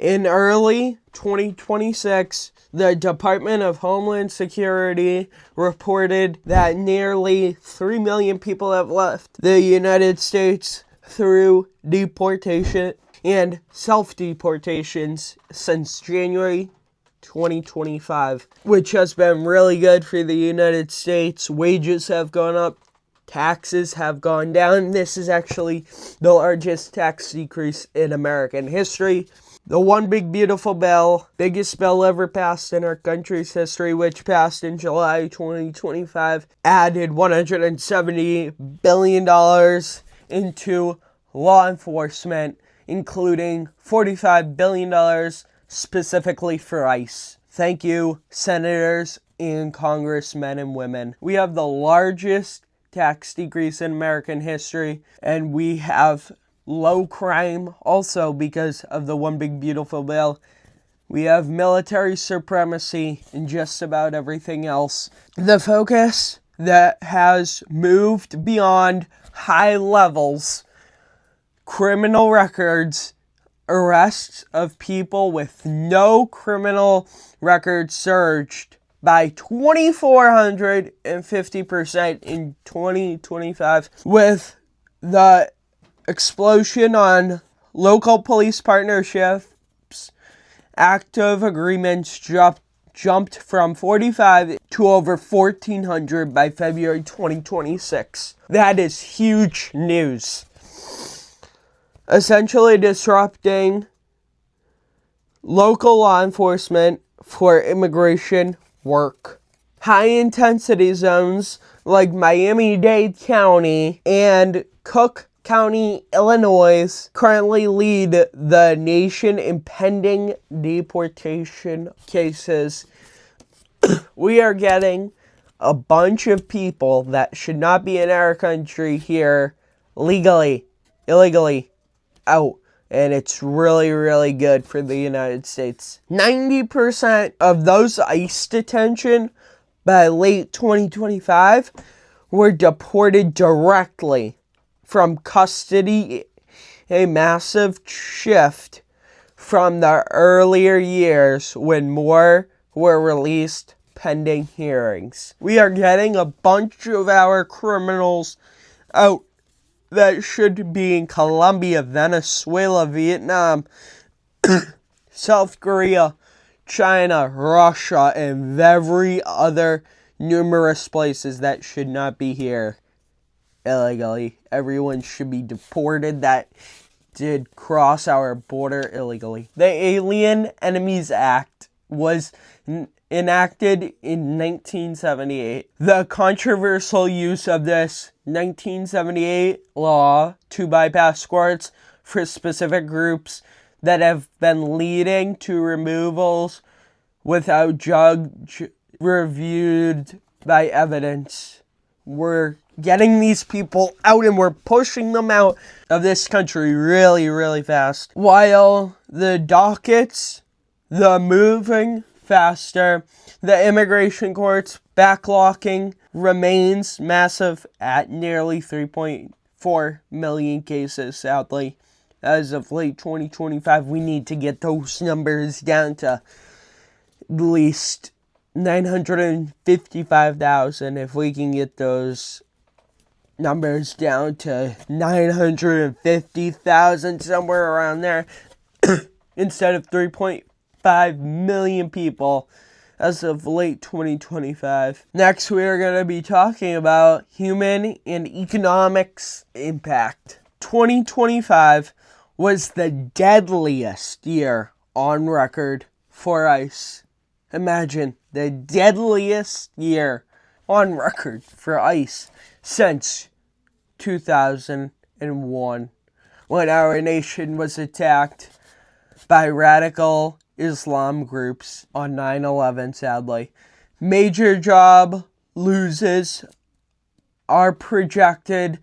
In early 2026, the Department of Homeland Security reported that nearly 3 million people have left the United States through deportation and self-deportations since January 2025, which has been really good for the United States. Wages have gone up, taxes have gone down. This is actually the largest tax decrease in American history. The One Big Beautiful Bill, biggest bill ever passed in our country's history, which passed in July 2025, added $170 billion into law enforcement, including $45 billion specifically for ICE. Thank you, senators and congressmen and women. We have the largest tax decrease in American history, and we have low crime also because of the One Big Beautiful Bill. We have military supremacy and just about everything else. The focus that has moved beyond high levels, criminal records, arrests of people with no criminal records surged by 2,450% in 2025, with the explosion on local police partnerships. Active agreements jumped from 45 to over 1,400 by February 2026. That is huge news. Essentially disrupting local law enforcement for immigration work. High-intensity zones like Miami-Dade County and Cook County, Illinois, currently lead the nation in pending deportation cases. We are getting a bunch of people that should not be in our country here legally, illegally out. And it's really, really good for the United States. 90% of those ICE detention by late 2025 were deported directly from custody, a massive shift from the earlier years when more were released pending hearings. We are getting a bunch of our criminals out that should be in Colombia, Venezuela, Vietnam, South Korea, China, Russia, and every other numerous places that should not be here illegally. Everyone should be deported that did cross our border illegally. The Alien Enemies Act was enacted in 1978. The controversial use of this 1978 law to bypass courts for specific groups that have been leading to removals without judge reviewed by evidence. We're getting these people out and we're pushing them out of this country really, really fast. While the dockets, the moving faster, the immigration courts backlocking remains massive at nearly 3.4 million cases, sadly. As of late 2025, we need to get those numbers down to at least 955,000. If we can get those numbers down to 950,000, somewhere around there, instead of 3.5 million people as of late 2025. Next, we are going to be talking about human and economics impact. 2025 was the deadliest year on record for ICE. Imagine, the deadliest year on record for ICE since 2001, when our nation was attacked by radical Islam groups on 9/11, sadly. Major job losses are projected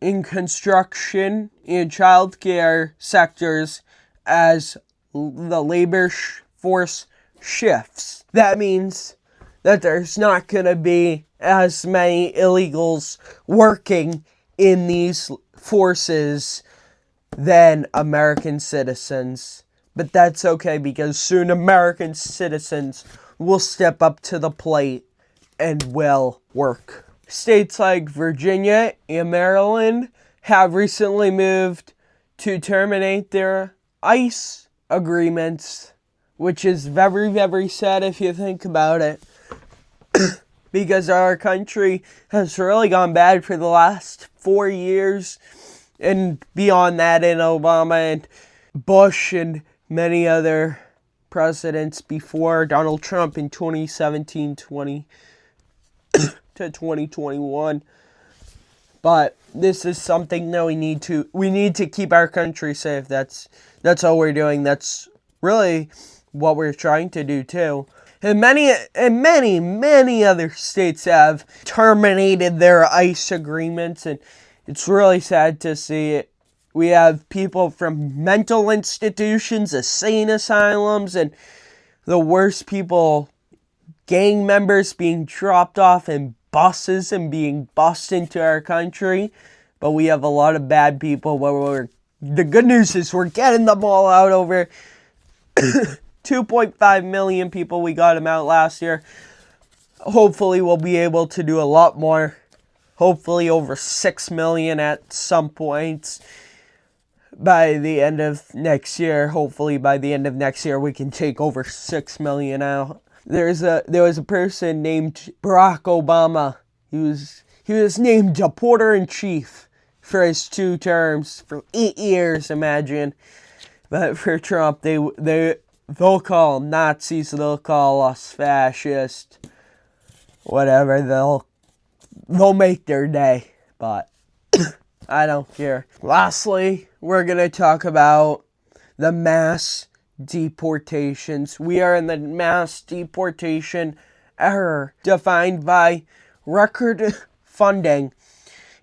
in construction and childcare sectors as the labor force shifts. That means that there's not going to be as many illegals working in these forces than American citizens. But that's okay because soon American citizens will step up to the plate and will work. States like Virginia and Maryland have recently moved to terminate their ICE agreements, which is very, very sad if you think about it. Because our country has really gone bad for the last 4 years, and beyond that in Obama and Bush and many other presidents before Donald Trump in 2017 to 2021. But this is something that we need to keep our country safe. That's all we're doing. That's really what we're trying to do too. And many other states have terminated their ICE agreements, and it's really sad to see it. We have people from mental institutions, insane asylums, and the worst people, gang members, being dropped off in buses and being bussed into our country. But we have a lot of bad people. The good news is we're getting them all out. Over 2.5 million people, we got them out last year. Hopefully we'll be able to do a lot more. Hopefully over 6 million at some points by the end of next year. Hopefully by the end of next year we can take over 6 million out. There was a person named Barack Obama. He was named Deporter-in-Chief for his 2 terms for 8 years, imagine. But for Trump, they'll call them Nazis, they'll call us fascist, whatever, they'll make their day, but I don't care. Lastly, we're going to talk about the mass deportations. We are in the mass deportation era, defined by record funding,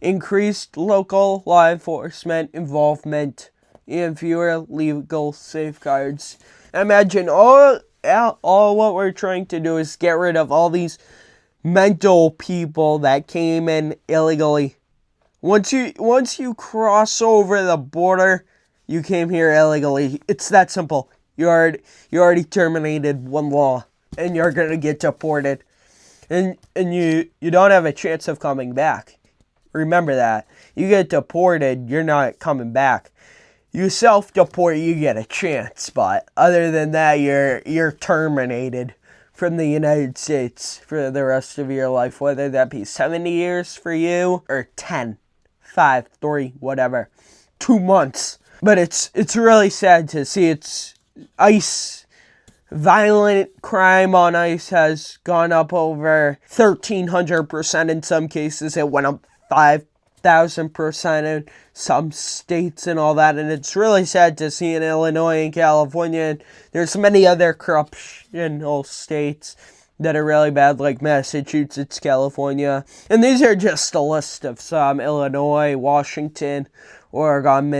increased local law enforcement involvement, and fewer legal safeguards. Imagine all what we're trying to do is get rid of all these mental people that came in illegally. Once you cross over the border, you came here illegally. It's that simple. You already terminated one law, and you're gonna get deported, and you don't have a chance of coming back. Remember that. You get deported, you're not coming back. You self-deport, you get a chance, but other than that, you're terminated from the United States for the rest of your life, whether that be 70 years for you or 10, 5, 3, whatever, 2 months. But it's really sad to see. It's ICE, violent crime on ICE has gone up over 1,300% in some cases. It went up 5,000% in some states and all that, and it's really sad to see in Illinois and California, and there's many other corruptional states that are really bad, like Massachusetts, California, and these are just a list of some: Illinois, Washington, Oregon,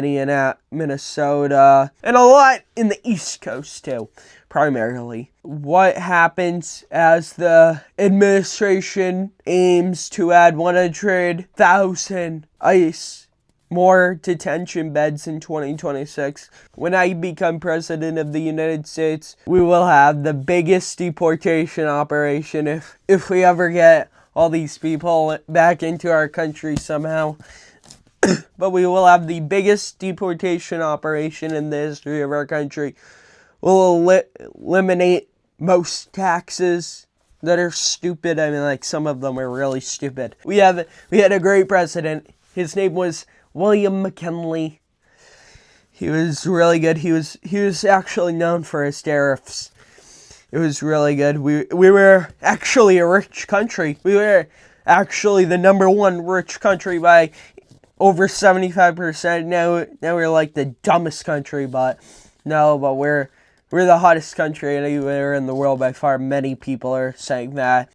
Minnesota, and a lot in the East Coast too, primarily. What happens as the administration aims to add 100,000 ICE more detention beds in 2026. When I become president of the United States, we will have the biggest deportation operation if we ever get all these people back into our country somehow. But we will have the biggest deportation operation in the history of our country. We'll eliminate most taxes that are stupid. I mean, like, some of them are really stupid. We had a great president. His name was William McKinley. He was really good. He was actually known for his tariffs. It was really good. We were actually a rich country. We were actually the number 1 rich country by over 75%. Now we're like the dumbest country, but we're the hottest country anywhere in the world by far. Many people are saying that.